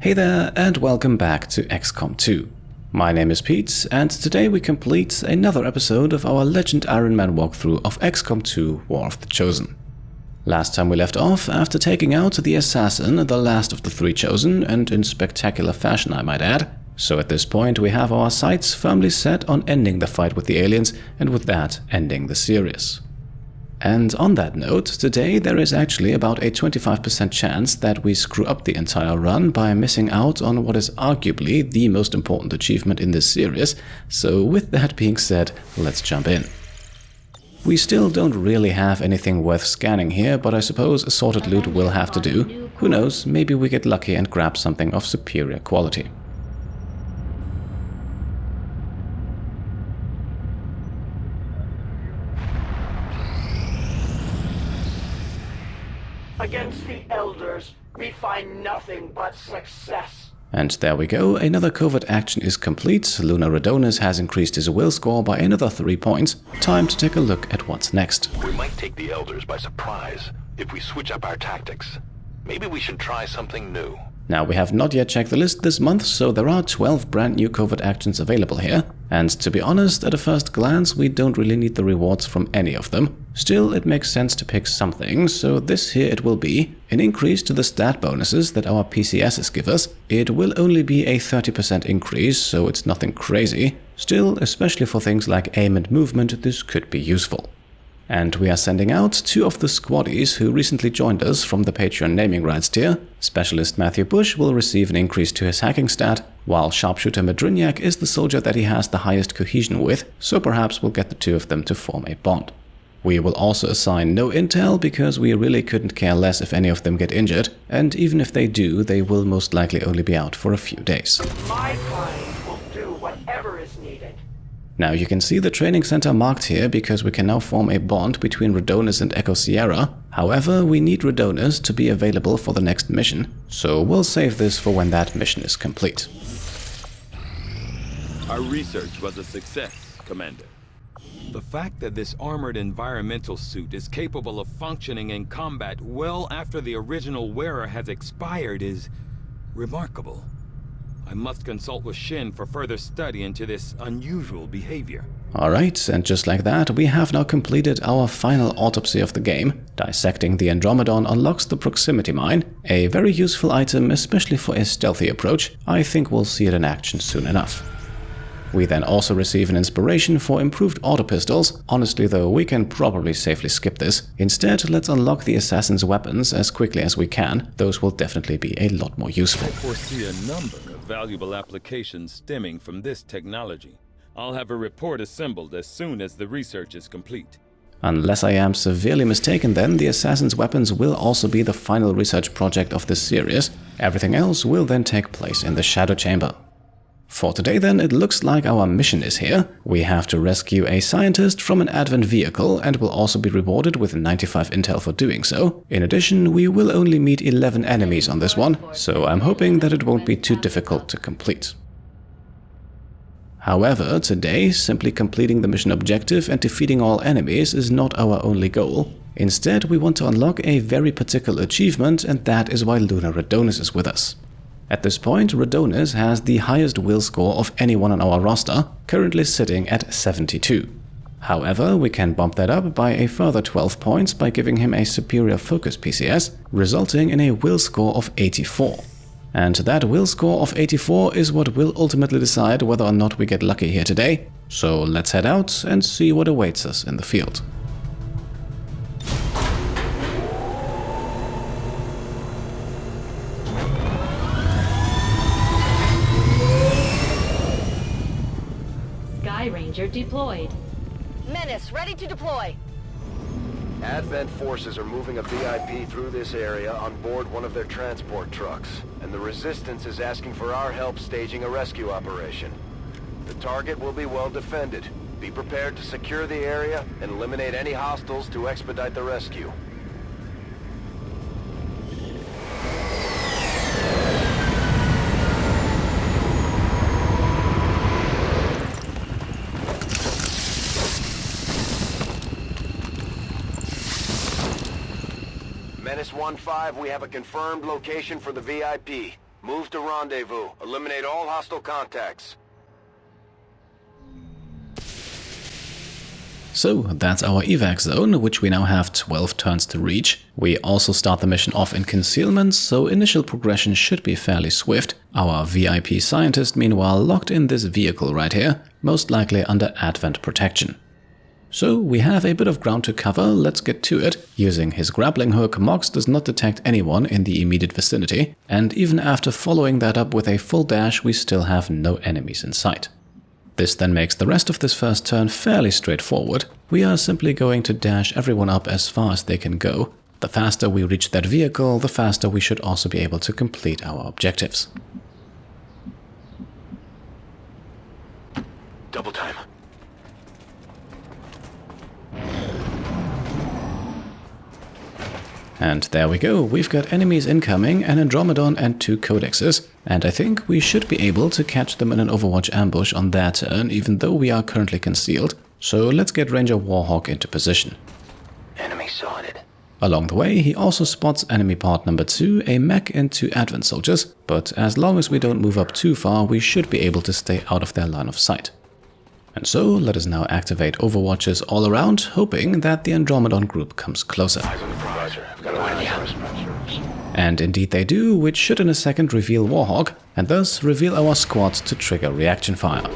Hey there, and welcome back to XCOM 2. My name is Pete, and today we complete another episode of our Legend Ironman walkthrough of XCOM 2 War of the Chosen. Last time we left off after taking out the assassin, the last of the three Chosen, and in spectacular fashion I might add. So at this point we have our sights firmly set on ending the fight with the aliens, and with that ending the series. And on that note, today there is actually about a 25% chance that we screw up the entire run by missing out on what is arguably the most important achievement in this series, so with that being said, let's jump in. We still don't really have anything worth scanning here, but I suppose assorted loot will have to do. Who knows, maybe we get lucky and grab something of superior quality. Against the Elders, we find nothing but success. And there we go, another covert action is complete. Lunar Redonis has increased his will score by another 3 points. Time to take a look at what's next. We might take the Elders by surprise if we switch up our tactics. Maybe we should try something new. Now, we have not yet checked the list this month, so there are 12 brand new covert actions available here. And to be honest, at a first glance, we don't really need the rewards from any of them. Still, it makes sense to pick something, so this here it will be. An increase to the stat bonuses that our PCSs give us. It will only be a 30% increase, so it's nothing crazy. Still, especially for things like aim and movement, this could be useful. And we are sending out 2 of the squaddies who recently joined us from the Patreon naming rights tier. Specialist Matthew Bush will receive an increase to his hacking stat, while Sharpshooter Madrignac is the soldier that he has the highest cohesion with, so perhaps we'll get the 2 of them to form a bond. We will also assign no intel because we really couldn't care less if any of them get injured, and even if they do, they will most likely only be out for a few days. My kind will do whatever is needed. Now you can see the training center marked here because we can now form a bond between Redonis and Echo Sierra. However, we need Redonis to be available for the next mission, so we'll save this for when that mission is complete. Our research was a success, Commander. The fact that this armored environmental suit is capable of functioning in combat well after the original wearer has expired is remarkable. I must consult with Shin for further study into this unusual behavior. Alright, and just like that, we have now completed our final autopsy of the game. Dissecting the Andromedon unlocks the proximity mine, a very useful item, especially for a stealthy approach. I think we'll see it in action soon enough. We then also receive an inspiration for improved auto pistols. Honestly though, we can probably safely skip this. Instead, let's unlock the assassin's weapons as quickly as we can. Those will definitely be a lot more useful. I foresee a number of valuable applications stemming from this technology. I'll have a report assembled as soon as the research is complete. Unless I am severely mistaken then, the assassin's weapons will also be the final research project of this series. Everything else will then take place in the Shadow Chamber. For today then, it looks like our mission is here. We have to rescue a scientist from an Advent vehicle and will also be rewarded with 95 intel for doing so. In addition, we will only meet 11 enemies on this one, so I'm hoping that it won't be too difficult to complete. However, today, simply completing the mission objective and defeating all enemies is not our only goal. Instead, we want to unlock a very particular achievement, and that is why Lunar Redonis is with us. At this point, Redonis has the highest will score of anyone on our roster, currently sitting at 72. However, we can bump that up by a further 12 points by giving him a superior focus PCS, resulting in a will score of 84. And that will score of 84 is what will ultimately decide whether or not we get lucky here today. So let's head out and see what awaits us in the field. Ranger deployed. Menace, ready to deploy. Advent forces are moving a VIP through this area on board one of their transport trucks, and the Resistance is asking for our help staging a rescue operation. The target will be well defended. Be prepared to secure the area and eliminate any hostiles to expedite the rescue. Menace 1-5, we have a confirmed location for the VIP. Move to rendezvous. Eliminate all hostile contacts. So that's our evac zone, which we now have 12 turns to reach. We also start the mission off in concealment, so initial progression should be fairly swift. Our VIP scientist meanwhile locked in this vehicle right here, most likely under Advent protection. So we have a bit of ground to cover, let's get to it. Using his grappling hook, Mox does not detect anyone in the immediate vicinity, and even after following that up with a full dash, we still have no enemies in sight. This then makes the rest of this first turn fairly straightforward. We are simply going to dash everyone up as far as they can go. The faster we reach that vehicle, the faster we should also be able to complete our objectives. Double time. And there we go, we've got enemies incoming, an Andromedon and 2 codexes, and I think we should be able to catch them in an Overwatch ambush on their turn, even though we are currently concealed. So let's get Ranger Warhawk into position. Enemy spotted. Along the way, he also spots enemy part number 2, a mech and 2 Advent soldiers, but as long as we don't move up too far, we should be able to stay out of their line of sight. And so, let us now activate Overwatches all around, hoping that the Andromedon group comes closer. Eyes on the prize. Got an idea. And indeed they do, which should in a second reveal Warhawk, and thus reveal our squad to trigger reaction fire.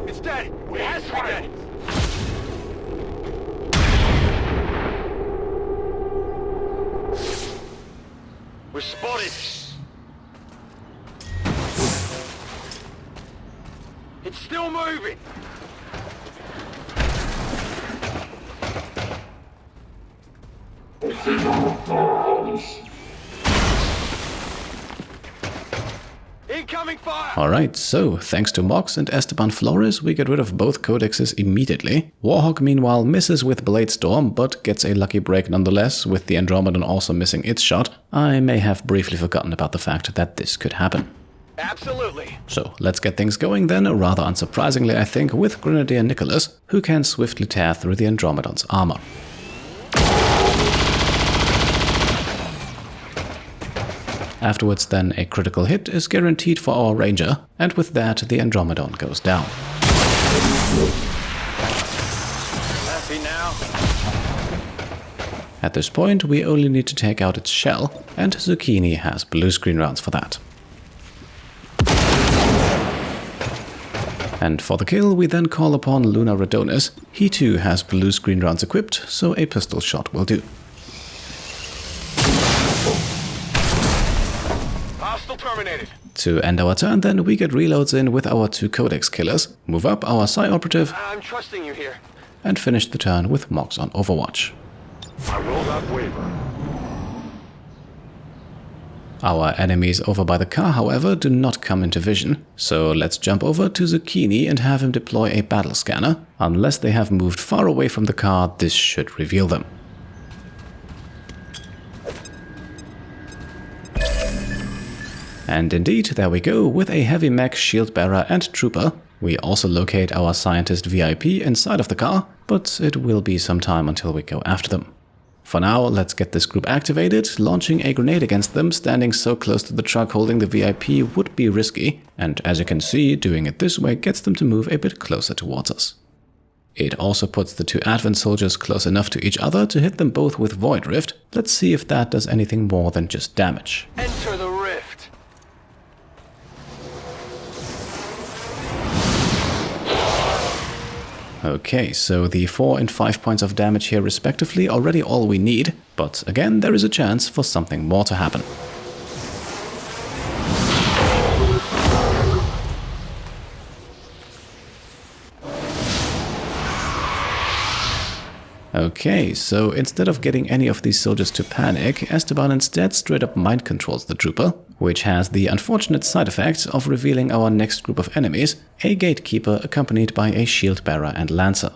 It's dead! It has to be dead! We're spotted! It's still moving! Incoming fire! Alright, so thanks to Mox and Esteban Flores, we get rid of both codexes immediately. Warhawk meanwhile misses with Blade Storm, but gets a lucky break nonetheless, with the Andromedon also missing its shot. I may have briefly forgotten about the fact that this could happen. Absolutely! So let's get things going then, rather unsurprisingly I think, with Grenadier Nicholas, who can swiftly tear through the Andromedon's armor. Afterwards then, a critical hit is guaranteed for our Ranger, and with that the Andromedon goes down. Happy now? At this point we only need to take out its shell, and Zucchini has blue screen rounds for that. And for the kill we then call upon Luna Radonis. He too has blue screen rounds equipped, so a pistol shot will do. Hostile terminated. To end our turn then, we get reloads in with our 2 Codex killers, move up our Psi Operative, I'm trusting you here. and finish the turn with Mox on Overwatch. I will not waver. Our enemies over by the car, however, do not come into vision, so let's jump over to Zucchini and have him deploy a battle scanner. Unless they have moved far away from the car, this should reveal them. And indeed, there we go, with a heavy mech, shield bearer and trooper. We also locate our scientist VIP inside of the car, but it will be some time until we go after them. For now, let's get this group activated. Launching a grenade against them, standing so close to the truck holding the VIP would be risky, and as you can see, doing it this way gets them to move a bit closer towards us. It also puts the 2 Advent soldiers close enough to each other to hit them both with Void Rift. Let's see if that does anything more than just damage. Enter the rift. Okay, so the 4 and 5 points of damage here respectively, already all we need, but again there is a chance for something more to happen. Okay, so instead of getting any of these soldiers to panic, Esteban instead straight up mind controls the trooper, which has the unfortunate side effect of revealing our next group of enemies, a gatekeeper accompanied by a shield bearer and lancer.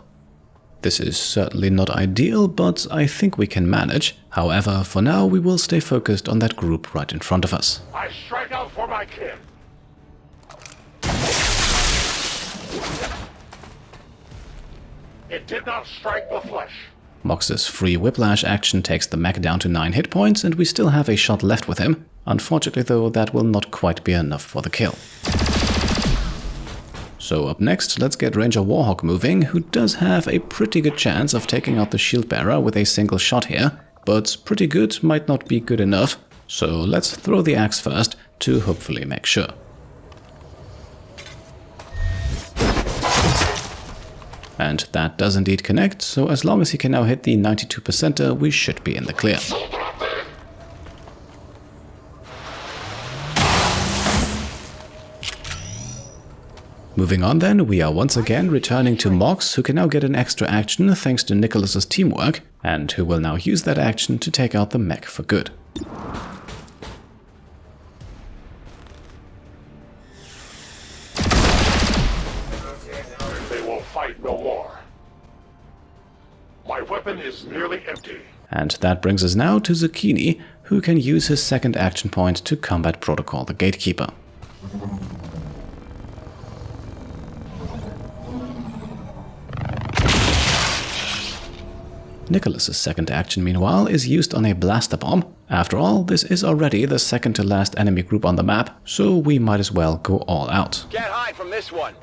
This is certainly not ideal, but I think we can manage. However, for now we will stay focused on that group right in front of us. I strike out for my kin. It did not strike the flesh. Mox's free whiplash action takes the mech down to 9 hit points, and we still have a shot left with him. Unfortunately though, that will not quite be enough for the kill. So up next, let's get Ranger Warhawk moving, who does have a pretty good chance of taking out the shield bearer with a single shot here, but pretty good might not be good enough, so let's throw the axe first to hopefully make sure. And that does indeed connect, so as long as he can now hit the 92%er, we should be in the clear. Moving on then, we are once again returning to Mox, who can now get an extra action thanks to Nicholas's teamwork, and who will now use that action to take out the mech for good. They will fight no more. My weapon is nearly empty. And that brings us now to Zucchini, who can use his second action point to combat Protocol the Gatekeeper. Nicholas's second action, meanwhile, is used on a blaster bomb. After all, this is already the second to last enemy group on the map, so we might as well go all out. Can't hide from this one.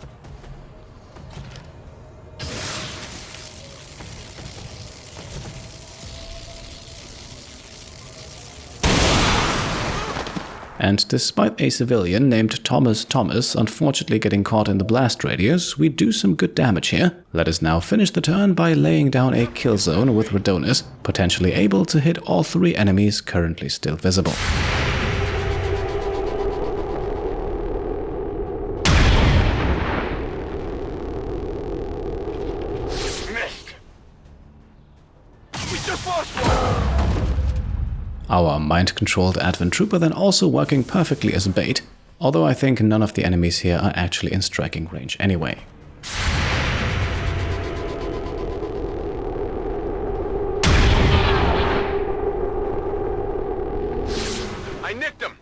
And despite a civilian named Thomas unfortunately getting caught in the blast radius, we do some good damage here. Let us now finish the turn by laying down a kill zone with Radonus, potentially able to hit all 3 enemies currently still visible. Missed. We just lost one. Our mind-controlled Advent Trooper then also working perfectly as bait, although I think none of the enemies here are actually in striking range anyway. I nicked him.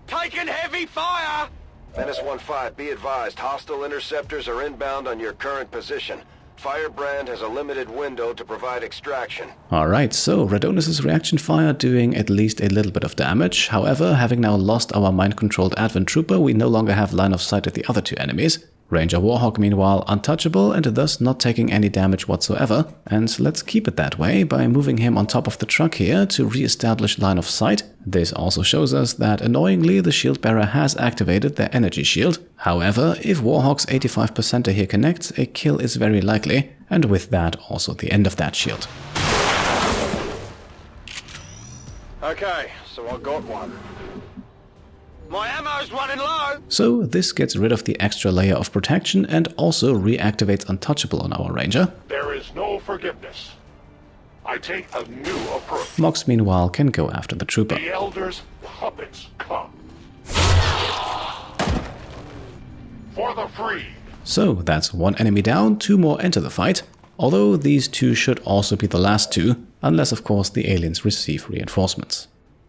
Taking heavy fire! Menace 1-5, be advised, hostile interceptors are inbound on your current position. Firebrand has a limited window to provide extraction. Alright, so Radonus' reaction fire doing at least a little bit of damage. However, having now lost our mind-controlled Advent Trooper, we no longer have line of sight at the other 2 enemies. Ranger Warhawk, meanwhile, untouchable and thus not taking any damage whatsoever. And let's keep it that way by moving him on top of the truck here to re-establish line of sight. This also shows us that, annoyingly, the shield bearer has activated their energy shield. However, if Warhawk's 85%er here connects, a kill is very likely, and with that also the end of that shield. Okay, so I got one. My ammo's running low! So this gets rid of the extra layer of protection and also reactivates untouchable on our Ranger. There is no forgiveness. I take a new approach. Mox, meanwhile, can go after the trooper. The Elder's puppets come. For the free. So that's 1 enemy down, 2 more enter the fight. Although these 2 should also be the last 2, unless of course the aliens receive reinforcements.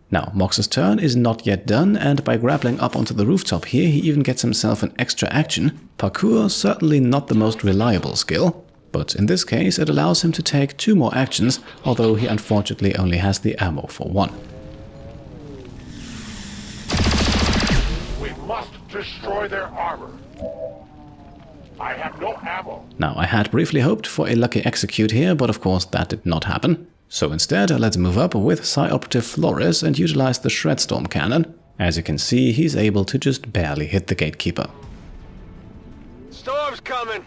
Now, Mox's turn is not yet done, and by grappling up onto the rooftop here, he even gets himself an extra action. Parkour, certainly not the most reliable skill, but in this case it allows him to take 2 more actions, although he unfortunately only has the ammo for 1. We must destroy their armor. I have no ammo. Now, I had briefly hoped for a lucky execute here, but of course that did not happen. So instead, let's move up with Psi Operative Flores and utilize the Shredstorm cannon. As you can see, he's able to just barely hit the Gatekeeper. Storm's coming!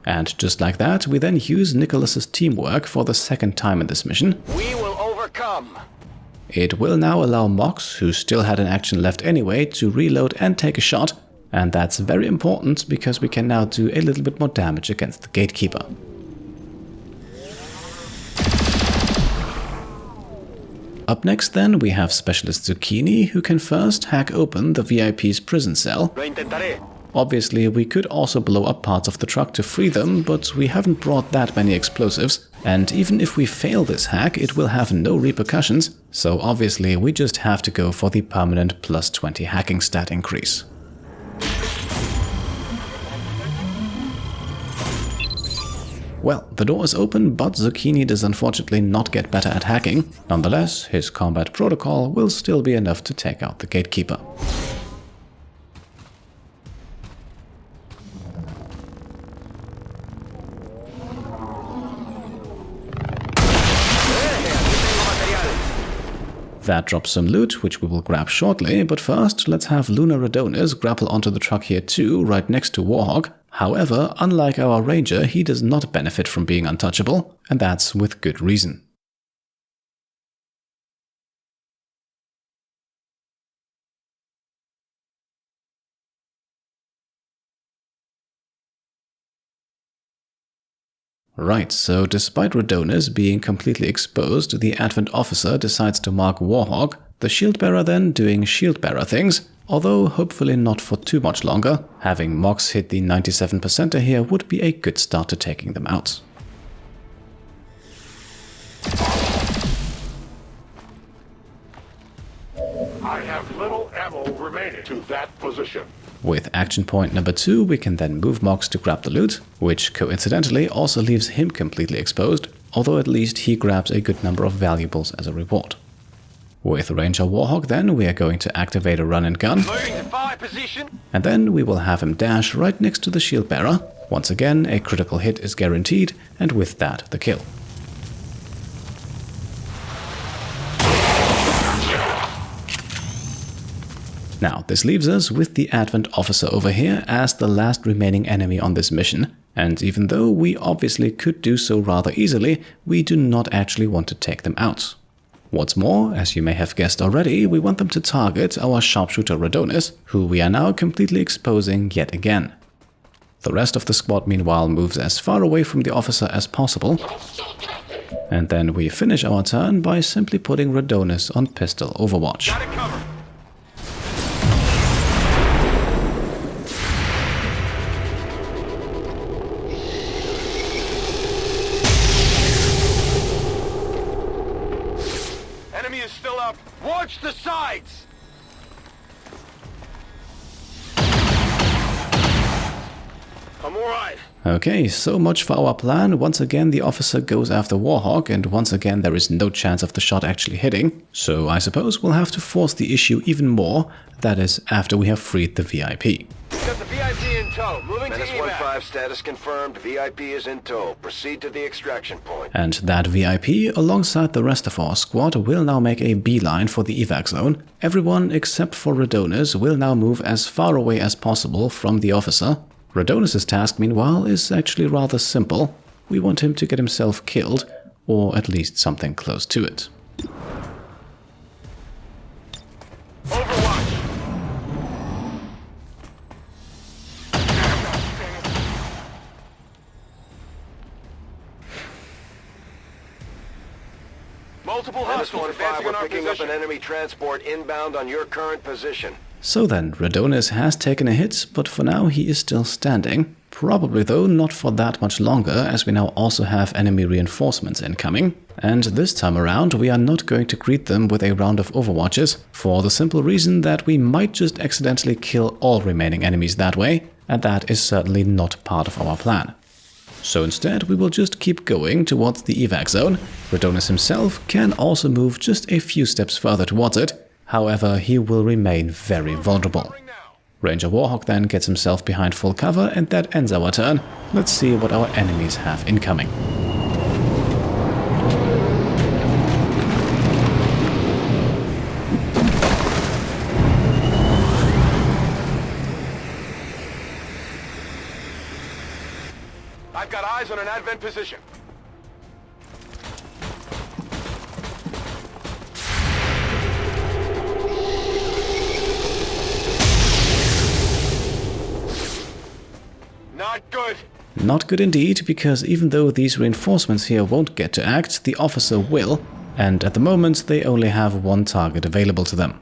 And just like that, we then use Nicholas's teamwork for the 2nd time in this mission. We will overcome! It will now allow Mox, who still had an action left anyway, to reload and take a shot. And that's very important because we can now do a little bit more damage against the Gatekeeper. Up next then, we have Specialist Zucchini, who can first hack open the VIP's prison cell. Lo intentaré. Obviously, we could also blow up parts of the truck to free them, but we haven't brought that many explosives, and even if we fail this hack, it will have no repercussions, so obviously we just have to go for the permanent plus 20 hacking stat increase. Well, the door is open, but Zucchini does unfortunately not get better at hacking. Nonetheless, his combat protocol will still be enough to take out the gatekeeper. That drops some loot, which we will grab shortly, but first let's have Lunar Adonis grapple onto the truck here too, right next to Warhawk. However, unlike our Ranger, he does not benefit from being untouchable, and that's with good reason. Right, so despite Radonis being completely exposed, the Advent Officer decides to mark Warhawk, the shield bearer then doing shield bearer things, although hopefully not for too much longer. Having Mox hit the 97%er here would be a good start to taking them out. I have little ammo remaining to that position. With action point number 2, we can then move Mox to grab the loot, which coincidentally also leaves him completely exposed, although at least he grabs a good number of valuables as a reward. With Ranger Warhawk then, we are going to activate a run and gun, Moving to fire position. and then we will have him dash right next to the shield bearer. Once again, a critical hit is guaranteed, and with that, the kill. Now, this leaves us with the Advent Officer over here as the last remaining enemy on this mission, and even though we obviously could do so rather easily, we do not actually want to take them out. What's more, as you may have guessed already, we want them to target our sharpshooter Radonis, who we are now completely exposing yet again. The rest of the squad meanwhile moves as far away from the officer as possible, and then we finish our turn by simply putting Radonis on pistol overwatch. Got it covered. Enemy is still up. Watch the sides. I'm alright. Okay, so much for our plan. Once again, the officer goes after Warhawk, and once again there is no chance of the shot actually hitting. So I suppose we'll have to force the issue even more, that is, after we have freed the VIP. Got the VIP in tow. Moving to evac. -15 status confirmed. VIP is in tow. Proceed to the extraction point. And that VIP, alongside the rest of our squad, will now make a beeline for the evac zone. Everyone except for Radonis will now move as far away as possible from the officer. Radonis' task, meanwhile, is actually rather simple. We want him to get himself killed, or at least something close to it. Overwatch. Multiple hostiles advancing on our picking up an position. enemy transport inbound on your current position. So then, Radonis has taken a hit, but for now he is still standing. Probably though not for that much longer, as we now also have enemy reinforcements incoming. And this time around we are not going to greet them with a round of overwatches, for the simple reason that we might just accidentally kill all remaining enemies that way, and that is certainly not part of our plan. So instead we will just keep going towards the evac zone. Radonis himself can also move just a few steps further towards it. However, he will remain very vulnerable. Ranger Warhawk then gets himself behind full cover, and that ends our turn. Let's see what our enemies have incoming. I've got eyes on an advent position. Not good. Not good indeed, because even though these reinforcements here won't get to act, the officer will, and at the moment they only have one target available to them.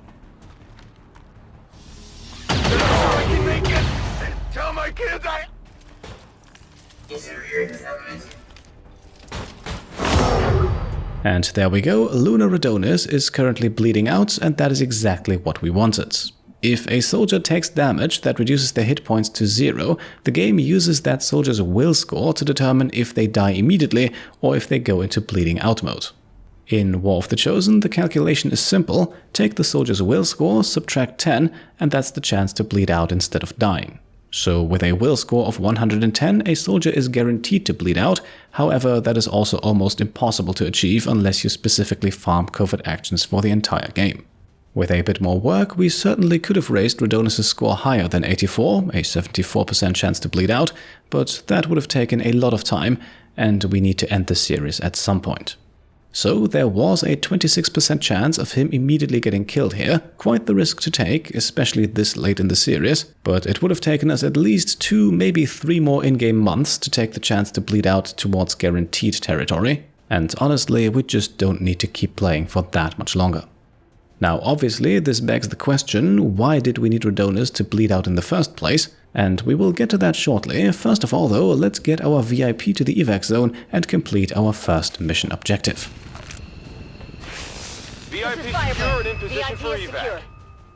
And there we go, Lunar Adonis is currently bleeding out, and that is exactly what we wanted. If a soldier takes damage that reduces their hit points to 0, the game uses that soldier's will score to determine if they die immediately or if they go into bleeding out mode. In War of the Chosen, the calculation is simple: take the soldier's will score, subtract 10, and that's the chance to bleed out instead of dying. So with a will score of 110, a soldier is guaranteed to bleed out. However, that is also almost impossible to achieve unless you specifically farm covert actions for the entire game. With a bit more work, we certainly could have raised Radonis' score higher than 84, a 74% chance to bleed out, but that would have taken a lot of time, and we need to end the series at some point. So there was a 26% chance of him immediately getting killed here, quite the risk to take, especially this late in the series, but it would have taken us at least 2, maybe 3 more in-game months to take the chance to bleed out towards guaranteed territory, and honestly, we just don't need to keep playing for that much longer. Now obviously this begs the question, why did we need Radonis to bleed out in the first place? And we will get to that shortly. First of all though, let's get our VIP to the evac zone and complete our first mission objective. VIP secure and in position for evac.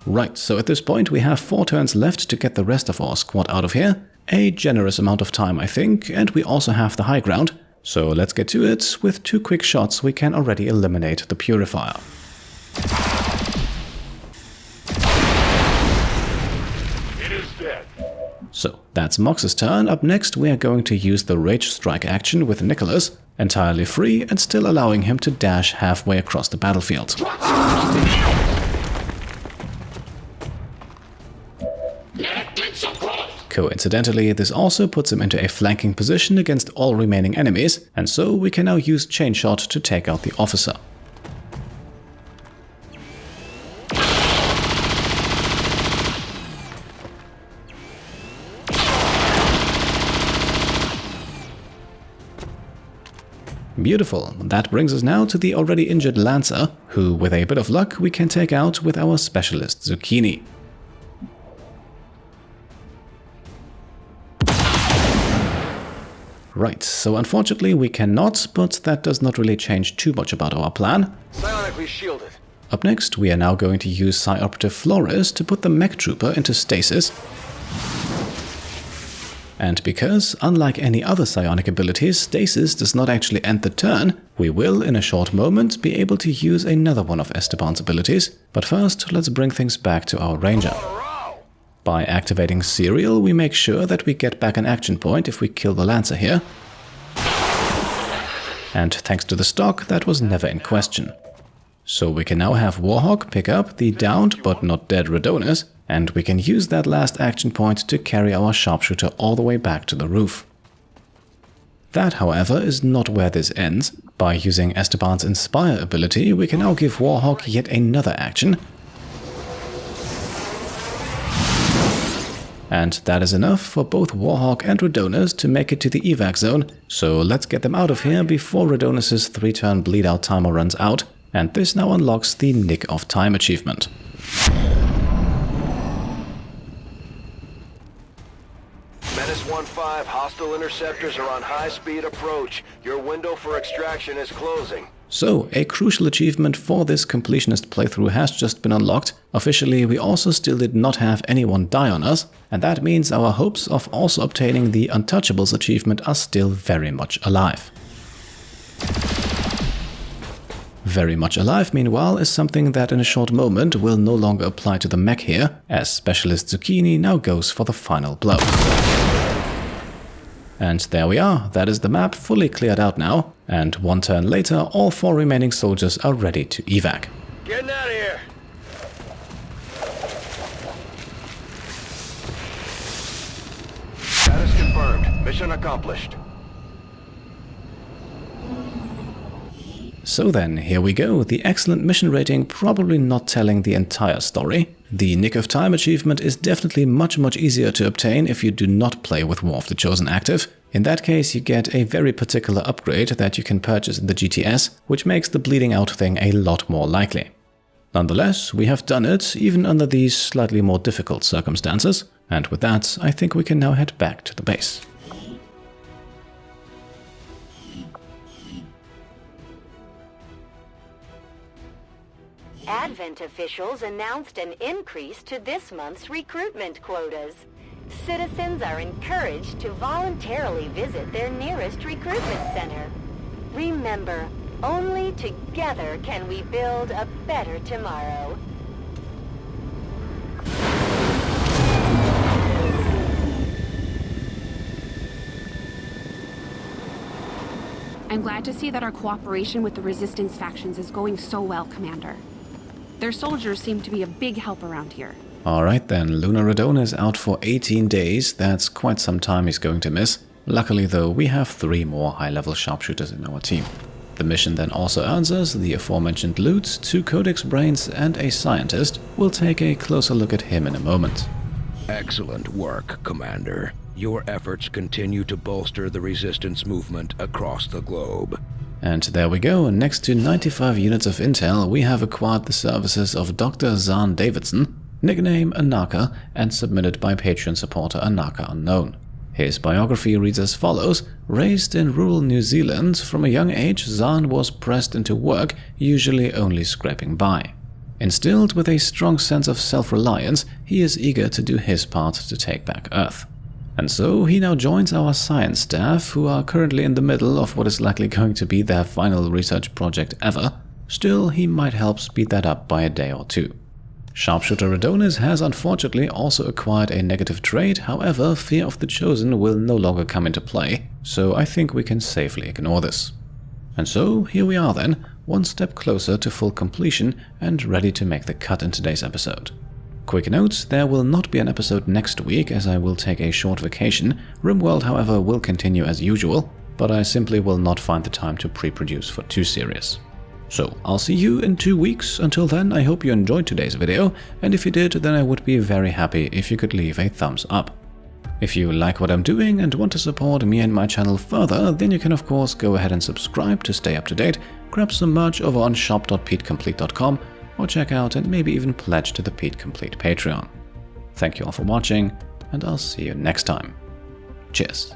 Right, so at this point we have 4 turns left to get the rest of our squad out of here. A generous amount of time, I think, and we also have the high ground. So let's get to it. With 2 quick shots we can already eliminate the Purifier. It is dead. So that's Mox's turn. Up next we are going to use the Rage Strike action with Nicholas, entirely free and still allowing him to dash halfway across the battlefield. Coincidentally, this also puts him into a flanking position against all remaining enemies, and so we can now use Chain Shot to take out the officer. Beautiful. That brings us now to the already injured Lancer, who with a bit of luck we can take out with our specialist Zucchini. Right, so unfortunately we cannot, but that does not really change too much about our plan. Psionically shielded. Up next we are now going to use Psi Operative Flores to put the Mech Trooper into stasis. And because, unlike any other psionic abilities, stasis does not actually end the turn, we will, in a short moment, be able to use another one of Esteban's abilities. But first, let's bring things back to our Ranger. By activating Serial, we make sure that we get back an action point if we kill the Lancer here. And thanks to the stock, that was never in question. So we can now have Warhawk pick up the downed but not dead Radonis, and we can use that last action point to carry our sharpshooter all the way back to the roof. That, however, is not where this ends. By using Esteban's Inspire ability, we can now give Warhawk yet another action. And that is enough for both Warhawk and Radonis to make it to the evac zone, so let's get them out of here before Radonis' 3-turn bleed out timer runs out, and this now unlocks the Nick of Time achievement. Menace 1-5, hostile interceptors are on high-speed approach. Your window for extraction is closing. So, a crucial achievement for this completionist playthrough has just been unlocked. Officially, we also still did not have anyone die on us, and that means our hopes of also obtaining the Untouchables achievement are still very much alive. Very much alive, meanwhile, is something that in a short moment will no longer apply to the mech here, as Specialist Zucchini now goes for the final blow. And there we are, that is the map fully cleared out now, and 1 turn later all 4 remaining soldiers are ready to evac. Getting out of here! Status confirmed. Mission accomplished. So then, here we go, the excellent mission rating probably not telling the entire story. The Nick of Time achievement is definitely much easier to obtain if you do not play with War of the Chosen active. In that case, you get a very particular upgrade that you can purchase in the GTS, which makes the bleeding out thing a lot more likely. Nonetheless, we have done it, even under these slightly more difficult circumstances, and with that, I think we can now head back to the base. Advent officials announced an increase to this month's recruitment quotas. Citizens are encouraged to voluntarily visit their nearest recruitment center. Remember, only together can we build a better tomorrow. I'm glad to see that our cooperation with the Resistance factions is going so well, Commander. Their soldiers seem to be a big help around here. Alright then, Lunar Radon is out for 18 days, that's quite some time he's going to miss. Luckily though, we have 3 more high-level sharpshooters in our team. The mission then also earns us the aforementioned loot, 2 Codex brains and a scientist. We'll take a closer look at him in a moment. Excellent work, Commander. Your efforts continue to bolster the Resistance movement across the globe. And there we go, next to 95 units of intel, we have acquired the services of Dr. Zahn Davidson, nickname Anaka, and submitted by Patreon supporter Anaka Unknown. His biography reads as follows: raised in rural New Zealand, from a young age Zahn was pressed into work, usually only scraping by. Instilled with a strong sense of self-reliance, he is eager to do his part to take back Earth. And so he now joins our science staff, who are currently in the middle of what is likely going to be their final research project ever. Still, he might help speed that up by a day or 2. Sharpshooter Adonis has unfortunately also acquired a negative trait, however, fear of the Chosen will no longer come into play, so I think we can safely ignore this. And so, here we are then, one step closer to full completion and ready to make the cut in today's episode. Quick note, there will not be an episode next week as I will take a short vacation. RimWorld, however, will continue as usual, but I simply will not find the time to pre-produce for 2 series. So, I'll see you in 2 weeks. Until then, I hope you enjoyed today's video, and if you did, then I would be very happy if you could leave a thumbs up. If you like what I'm doing and want to support me and my channel further, then you can of course go ahead and subscribe to stay up to date, grab some merch over on shop.petecomplete.com, or check out and maybe even pledge to the Pete Complete Patreon. Thank you all for watching, and I'll see you next time. Cheers.